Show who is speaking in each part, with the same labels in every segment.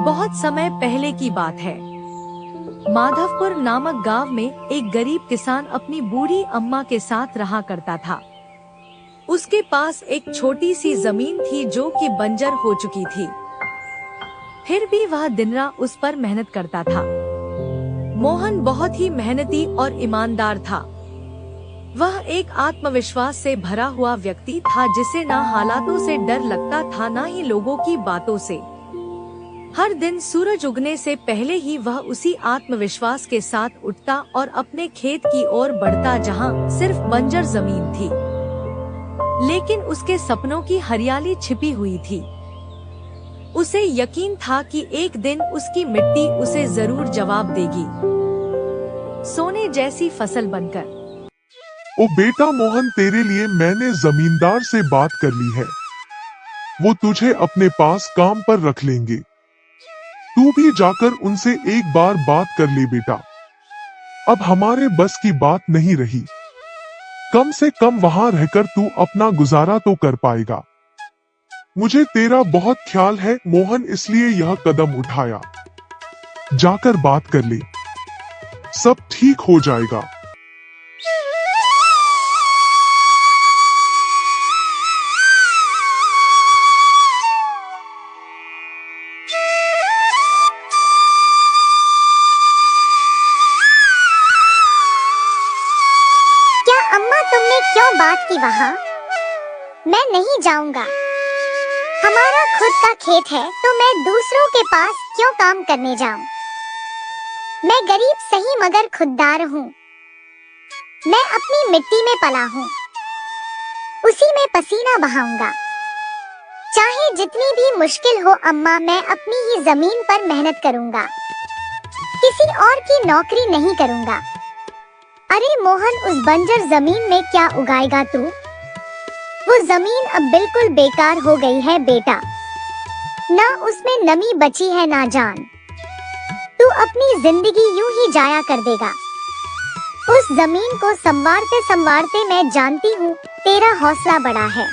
Speaker 1: बहुत समय पहले की बात है। माधवपुर नामक गांव में एक गरीब किसान अपनी बूढ़ी अम्मा के साथ रहा करता था। उसके पास एक छोटी सी जमीन थी जो कि बंजर हो चुकी थी। फिर भी वह दिन रात उस पर मेहनत करता था। मोहन बहुत ही मेहनती और ईमानदार था। वह एक आत्मविश्वास से भरा हुआ व्यक्ति था जिसे ना हालातों से डर लगता था ना ही लोगों की बातों से। हर दिन सूरज उगने से पहले ही वह उसी आत्मविश्वास के साथ उठता और अपने खेत की ओर बढ़ता जहां सिर्फ बंजर जमीन थी, लेकिन उसके सपनों की हरियाली छिपी हुई थी। उसे यकीन था कि एक दिन उसकी मिट्टी उसे जरूर जवाब देगी, सोने जैसी फसल बनकर।
Speaker 2: ओ बेटा मोहन, तेरे लिए मैंने जमींदार से बात कर ली है। वो तुझे अपने पास काम पर रख लेंगे। तू भी जाकर उनसे एक बार बात कर ले बेटा। अब हमारे बस की बात नहीं रही। कम से कम वहां रहकर तू अपना गुजारा तो कर पाएगा। मुझे तेरा बहुत ख्याल है मोहन, इसलिए यह कदम उठाया। जाकर बात कर ले, सब ठीक हो जाएगा।
Speaker 3: तुमने क्यों बात की वहाँ? मैं नहीं जाऊंगा। हमारा खुद का खेत है तो मैं दूसरों के पास क्यों काम करने जाऊं? मैं गरीब सही मगर खुददार हूँ। मैं अपनी मिट्टी में पला हूँ, उसी में पसीना बहाऊंगा। चाहे जितनी भी मुश्किल हो अम्मा, मैं अपनी ही जमीन पर मेहनत करूंगा। किसी और की नौकरी नहीं करूंगा। अरे मोहन, उस बंजर जमीन में क्या उगाएगा तू? वो जमीन अब बिल्कुल बेकार हो गई है बेटा। ना उसमें नमी बची है ना जान। तू अपनी जिंदगी यूं ही जाया कर देगा। उस जमीन को संवारते संवारते मैं जानती हूँ तेरा हौसला बड़ा है,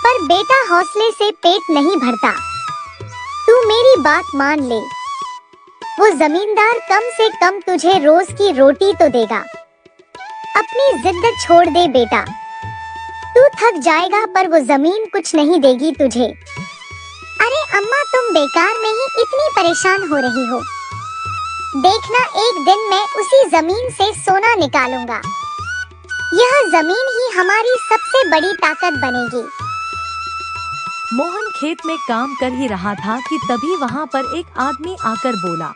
Speaker 3: पर बेटा हौसले से पेट नहीं भरता। तू मेरी बात मान ले। वो जमींदार कम से कम तुझे रोज की रोटी तो देगा। अपनी जिद छोड़ दे बेटा। तू थक जाएगा पर वो जमीन कुछ नहीं देगी तुझे। अरे अम्मा, तुम बेकार में ही इतनी परेशान हो रही हो। देखना, एक दिन मैं उसी जमीन से सोना निकालूंगा। यह जमीन ही हमारी सबसे बड़ी ताकत बनेगी।
Speaker 1: मोहन खेत में काम कर ही रहा था कि तभी वहाँ पर एक आदमी आकर बोला,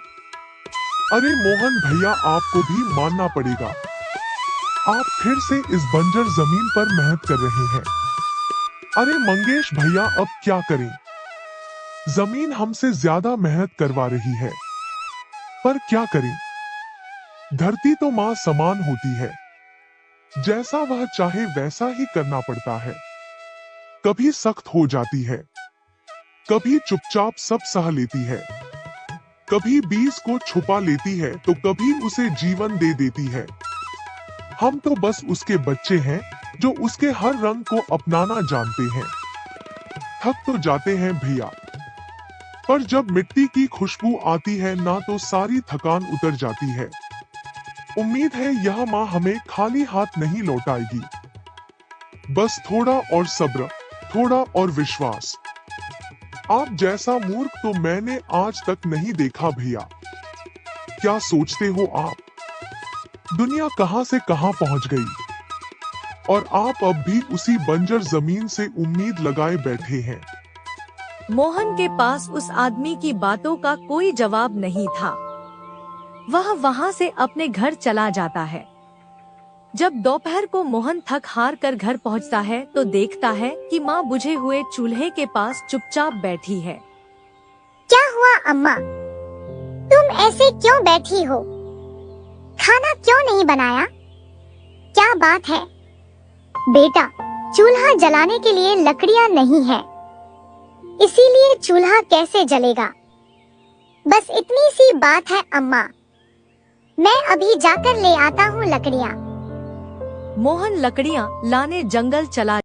Speaker 2: अरे मोहन भैया, आपको भी मानना पड़ेगा। आप फिर से इस बंजर जमीन पर मेहनत कर रहे हैं। अरे मंगेश भैया, अब क्या करें? जमीन हमसे ज्यादा मेहनत करवा रही है, पर क्या करें? धरती तो माँ समान होती है, जैसा वह चाहे वैसा ही करना पड़ता है। कभी सख्त हो जाती है, कभी चुपचाप सब सह लेती है, कभी बीज को छुपा लेती है तो कभी उसे जीवन दे देती है। हम तो बस उसके बच्चे हैं जो उसके हर रंग को अपनाना जानते हैं। थक तो जाते हैं भैया, पर जब मिट्टी की खुशबू आती है ना तो सारी थकान उतर जाती है। उम्मीद है यह माँ हमें खाली हाथ नहीं लौटाएगी। बस थोड़ा और सब्र, थोड़ा और विश्वास। आप जैसा मूर्ख तो मैंने आज तक नहीं देखा भैया। क्या सोचते हो आप? दुनिया कहां से कहां पहुंच गई और आप अब भी उसी बंजर जमीन से उम्मीद लगाए बैठे हैं।
Speaker 1: मोहन के पास उस आदमी की बातों का कोई जवाब नहीं था। वह वहां से अपने घर चला जाता है। जब दोपहर को मोहन थक हार कर घर पहुंचता है तो देखता है कि माँ बुझे हुए चूल्हे के पास चुपचाप बैठी है।
Speaker 3: क्या हुआ अम्मा? तुम ऐसे क्यों बैठी हो? खाना क्यों नहीं बनाया? क्या बात है? बेटा, चूल्हा जलाने के लिए लकड़ियाँ नहीं है, इसीलिए चूल्हा कैसे जलेगा? बस इतनी सी बात है अम्मा। मैं अभी जाकर ले आता हूँ लकड़ियाँ।
Speaker 1: मोहन लकड़ियाँ लाने जंगल चला